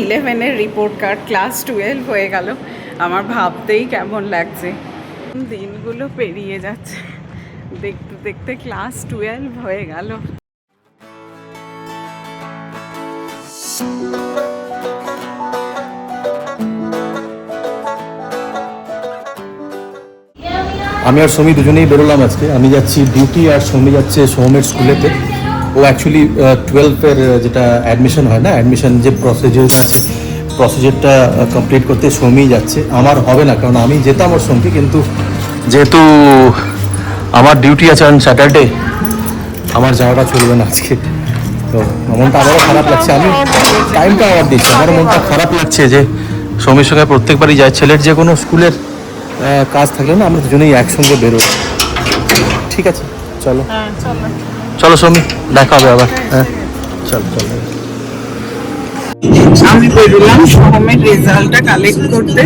11-এর report card, class 12 হয়ে গেল। আমার ভাবতেই কেমন লাগছে, দিনগুলো পেরিয়ে যাচ্ছে, দেখতে দেখতে ক্লাস 12 হয়ে গেল। আমি আর সৌমি দুজনেই বেরোলাম আজকে। আমি যাচ্ছি ডিউটি আর সৌমি যাচ্ছে সোহমের স্কুলেতে। ও অ্যাকচুয়ালি 12-এর যেটা অ্যাডমিশন হয় না, অ্যাডমিশন যে প্রসিজার আছে প্রসিজারটা কমপ্লিট করতে সৌমিই যাচ্ছে। আমার হবে না, কারণ আমি যেতাম ওর সঙ্গে, কিন্তু যেহেতু আমার ডিউটি আছে অন স্যাটারডে, আমার যাওয়াটা চলবে না আজকে। তো মনটা আমারও খারাপ লাগছে। আমি টাইমটা অর্ডার দিচ্ছি, আমার মনটা খারাপ লাগছে যে সৌমির সঙ্গে প্রত্যেকবারই যায়। ছেলের যে কোনো স্কুলের কাজ থাকলে না আমরা দুজনেই একসঙ্গে বেরোই। ঠিক আছে, চলো চলো সৌমি, দেখা হবে আবার। হ্যাঁ চলো চলো। আমি বেরোলাম সোহমের রেজাল্টটা কালেক্ট করতে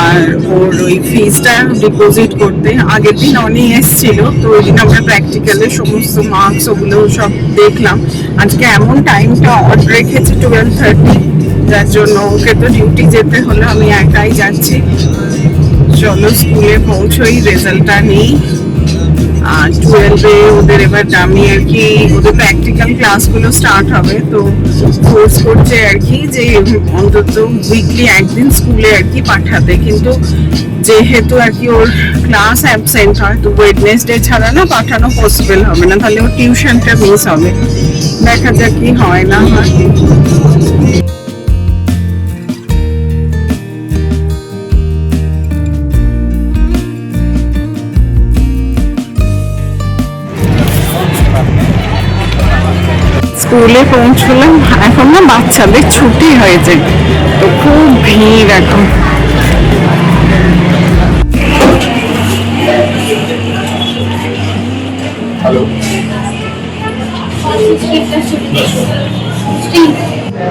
আর ওর ওই ফিজটা ডিপোজিট করতে। আগের দিন অনেক এসেছিল, তো ওই দিন আমরা প্র্যাকটিক্যালের সমস্ত মার্কস ওগুলো সব দেখলাম। আজকে এমন টাইমটা অড রেখেছি 12:30, যার জন্য ওকে তো ডিউটি যেতে হলো, আমি একাই যাচ্ছি। চলো স্কুলে পৌঁছোই, রেজাল্টটা নেই। 12-এ ওদের এবার আমি আর কি, ওদের প্র্যাকটিক্যাল ক্লাসগুলো স্টার্ট হবে, তো কোর্স করছে আর কি যে অন্তত উইকলি একদিন স্কুলে আর কি পাঠাতে। কিন্তু যেহেতু আর কি ওর ক্লাস অ্যাবসেন্ট হয়, তো ওয়েডনেসডে ছাড়া না পাঠানো পসিবল হবে না, তাহলে ওর টিউশনটা মিস হবে। দেখা যাক কি হয় না হয়। স্কুলে পৌঁছলাম, এখন না বাচ্চাদের ছুটি হয়েছে, তো খুব ভিড় এখন।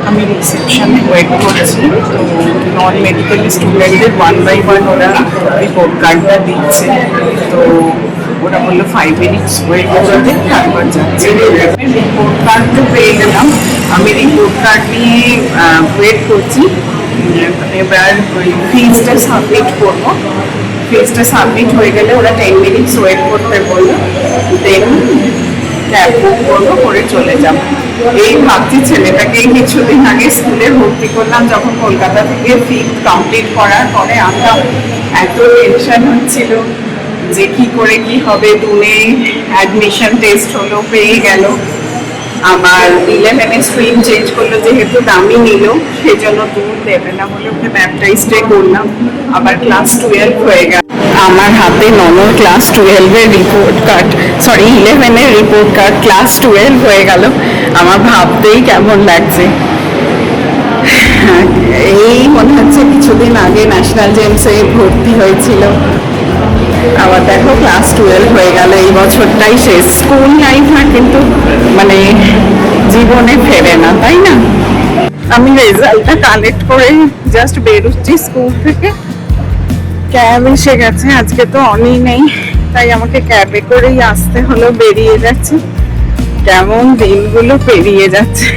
আমি রিসেপশনে ওয়েট করছি, তো নন মেডিকেল স্টুডেন্টদের 1 by 1 ওরা রিপোর্ট কার্ডটা দিচ্ছে। তো ওরা বললো 5 minutes ওয়েট করতে, তারপর যাচ্ছে। রিপোর্ট কার্ড তো পেয়ে গেলাম, আমি রিপোর্ট কার্ড নিয়ে ওয়েট করছি। এবার ওই ফিজটা সাবমিট করবো, ফিজটা সাবমিট হয়ে গেলে ওরা 10 minutes ওয়েট করতে বললো, দেন ক্যাব বুক করবো, করে চলে যাবো। এই ভাবছি ছেলেটাকে কিছুদিন আগে স্কুলে ভর্তি করলাম, যখন কলকাতা থেকে ফিফথ কমপ্লিট করার পরে আমরা এত টেনশন হচ্ছিল যে কি করে কি হবে। টুনে অ্যাডমিশন টেস্ট হলো, পেয়ে গেল। আমার 11-এ স্ট্রিম চেঞ্জ করলো, যেহেতু দামি নিল সেই জন্য দূর দেবে না বলে ওকে ব্যাপটাইজডে করলাম। আবার ক্লাস 12 হয়ে গেল। আমার হাতে ননর ক্লাস 12-এর রিপোর্ট কার্ড, সরি 11-এর রিপোর্ট কার্ড, ক্লাস 12 হয়ে গেল। আমার ভাবতেই কেমন লাগছে। এই মনে হচ্ছে কিছুদিন আগে ন্যাশনাল জেমসে ভর্তি হয়েছিল, আবার দেখো ক্লাস 12 হয়ে গেল। এই বছরটাই শেষ। স্কুল লাইফ না কিন্তু মানে জীবনে ফেরে না, তাই না? আমি রেজাল্টটা কালেক্ট করে জাস্ট বেরোচ্ছি স্কুল থেকে, ক্যাব এসে গেছে। আজকে তো অনেই নেই, তাই আমাকে ক্যাবে করেই আসতে হলো। বেরিয়ে যাচ্ছি, কেমন দিনগুলো পেরিয়ে যাচ্ছে,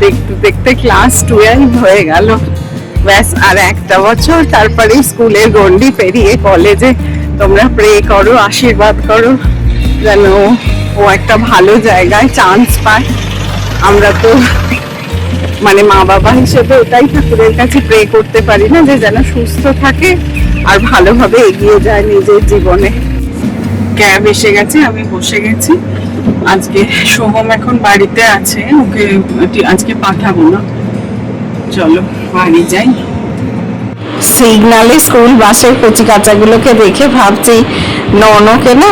দেখতে দেখতে ক্লাস 12 হয়ে গেল। ব্যাস আর একটা বছর, তারপরে স্কুলের গন্ডি পেরিয়ে কলেজে। তোমরা প্রে করো, আশীর্বাদ করো যেন ও একটা ভালো জায়গায় চান্স পায়। আমরা তো মানে মা বাবা হিসেবে ওটাই ঠাকুরের কাছে প্রে করতে পারি না, যে যেন সুস্থ থাকে আর ভালোভাবে এগিয়ে যায় নিজের জীবনে। ক্যাব এসে গেছে, আমি বসে গেছি। আজকে সোহম এখন বাড়িতে আছে, ওকে আজকে পাঠাবো না। চলো বাড়ি যাই। সিগনালে স্কুল বাসের কচি কাচাগুলোকে দেখে ভাবছি ননকে না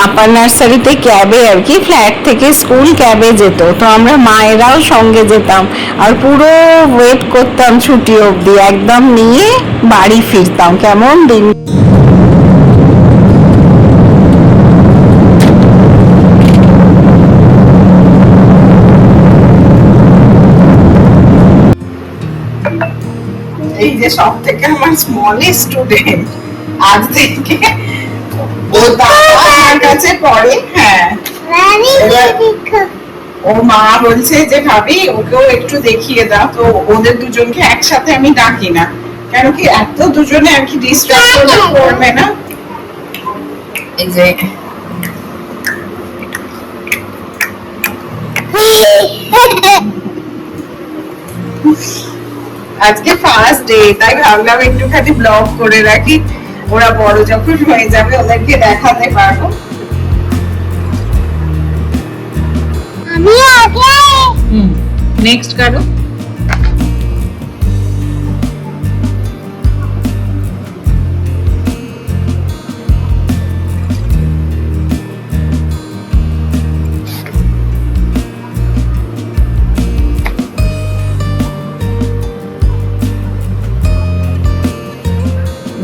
আপার নার্সারিতে ক্যাবে আর কি, ফ্ল্যাট থেকে স্কুল ক্যাবে যেত, তো আমরা মায়েরাও সঙ্গে যেতাম আর পুরো ওয়েট করতাম ছুটি অবধি, একদম নিয়ে বাড়ি ফিরতাম। কেমন দিন। এই যে সব থেকে আমার স্মলেস্ট স্টুডেন্ট, আজ থেকে ও দাদা আমার কাছে পড়ে। হ্যাঁ ও মা বলছে যে ভাবি ওকেও একটু দেখিয়ে দাও, তো ওদের দুজনকে একসাথে আমি ডাকি না, কেন কি এত দুজনে আর কি ডিস্ট্রাক্ট করবে না। এই যে আজকে ফার্স্ট ডে, তাই ভাবলাম একটুখানি ব্লগ করে রাখি, ওরা বড় যখন হয়ে যাবে ওদেরকে দেখাতে পারবো। আমি আগে নেক্সট কারো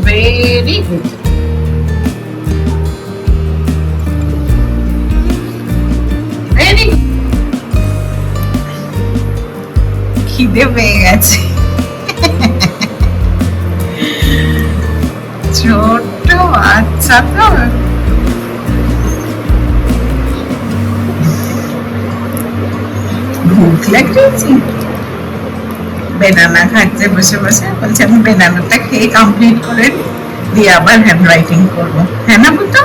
ভেরি গুড। Very good. খিদে পেয়ে গেছে, ছোট্ট বাচ্চা তো। ভুক লাগছে, বেনানা খাচ্ছে বসে বসে, বলছে আমি বেনানাটা খেয়ে কমপ্লিট করে দিয়ে আবার হ্যান্ড রাইটিং করবো, হ্যাঁ না বুঝতো?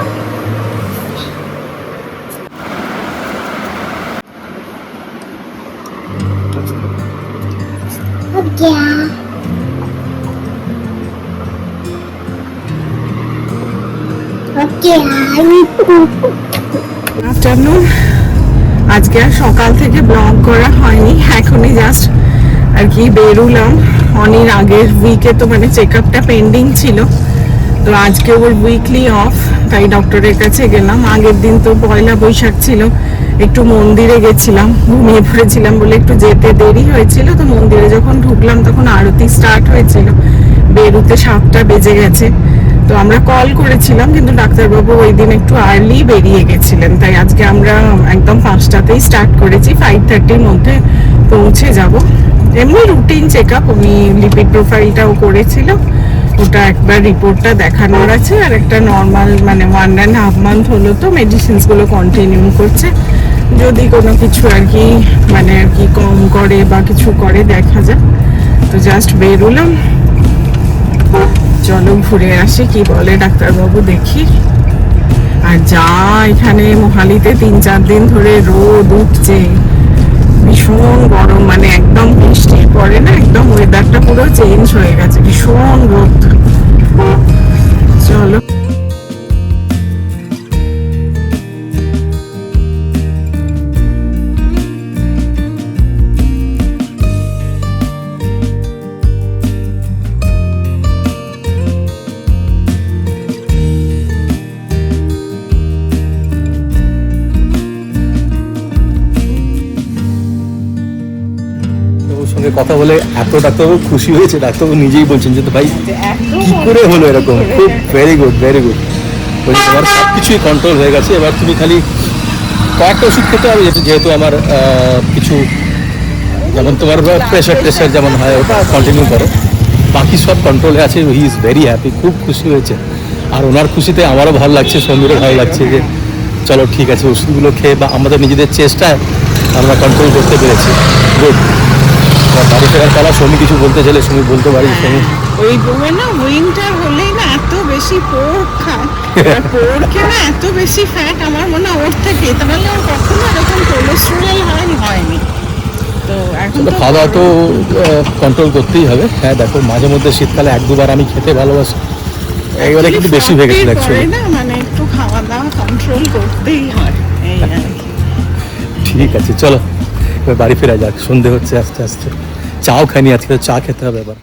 আফটারনুন, আজকে আর সকাল থেকে ব্লগ করা হয়নি, এখনই জাস্ট আর কি বেরুলাম। অনেক আগের উইকে তো মানে চেক আপটা পেন্ডিং ছিল, তো আজকে ওর উইকলি অফ, তাই ডক্টরের কাছে গেলাম। আগের দিন তো পয়লা বৈশাখ ছিল, একটু মন্দিরে গেছিলাম, ঘুমিয়ে পড়েছিলাম বলে একটু যেতে দেরি হয়েছিল। তো মন্দিরে যখন ঢুকলাম তখন আরতি স্টার্ট হয়েছিল, বেরোতে 7টা বেজে গেছে। তো আমরা কল করেছিলাম, কিন্তু ডাক্তারবাবু ওই দিন একটু আর্লি বেরিয়ে গেছিলেন, তাই আজকে আমরা একদম 5টাতেই স্টার্ট করেছি, 5:30-র মধ্যে পৌঁছে যাব। এমনি রুটিন চেক আপ, উনি লিপিড প্রোফাইলটাও করেছিল, ওটা একবার রিপোর্টটা দেখানোর আছে। আর একটা নর্মাল মানে 1.5 মান্থ হলো তো মেডিসিনসগুলো কন্টিনিউ করছে, যদি কোনো কিছু আর কি মানে আর কি কম করে বা কিছু করে দেখা যায়। তো জাস্ট বেরোলাম, চলো ঘুরে আসি কি বলে ডাক্তারবাবু, দেখি। আর যা এখানে মোহালিতে 3-4 দিন ধরে রোদ উঠছে, ভীষণ গরম, মানে একদম বৃষ্টি পড়ে না, একদম ওয়েদারটা পুরো চেঞ্জ হয়ে গেছে, ভীষণ রোদ। চলো সঙ্গে কথা বলে এত ডাক্তারবাবু খুশি হয়েছে, ডাক্তারবাবু নিজেই বলছেন যে তো ভাই কি করে হলো এরকম, খুব ভেরি গুড ভেরি গুড। বলছি তোমার সব কিছুই কন্ট্রোল হয়ে গেছে, এবার তুমি খালি কয়েকটা ওষুধ খেতে হবে, যেহেতু আমার কিছু যেমন তোমার প্রেশার টেশার যেমন হয় ওটা কন্টিনিউ করো, বাকি সব কন্ট্রোলে আছে। হি ইজ ভেরি হ্যাপি, খুব খুশি হয়েছে। আর ওনার খুশিতে আমারও ভালো লাগছে, সমীরও ভালো লাগছে যে চলো ঠিক আছে, ওষুধগুলো খেয়ে বা আমাদের নিজেদের চেষ্টায় আমরা কন্ট্রোল করতে পেরেছি। গুড। বাড়ি ফেরার পালা, সমী কিছু বলতে চাইলে সমী বলতে পারি। সমী ওই না উইন্টার হলেই না এত বেশি পোর্ক খায়, পোর্কে না এত বেশি ফ্যাট, আমার মনে হয় ওর থেকে, তাহলে ওর কখনো এরকম কোলেস্টেরল হয়নি। তো এখন তো খাওয়া দাওয়া তো কন্ট্রোল করতেই হবে। হ্যাঁ দেখো, মাঝে মধ্যে শীতকালে 1-2বার আমি খেতে ভালোবাসি, এবারে কিন্তু বেশি হয়ে গেছে অ্যাকচুয়ালি না, মানে একটু খাওয়া দাওয়া কন্ট্রোল করতেই হয়, এই আর কি। ঠিক আছে চলো এবার বাড়ি ফেরা যাক, সন্ধে হচ্ছে আস্তে আস্তে। চাও খাইনি আজকে, তো চা খেতে হবে এবার।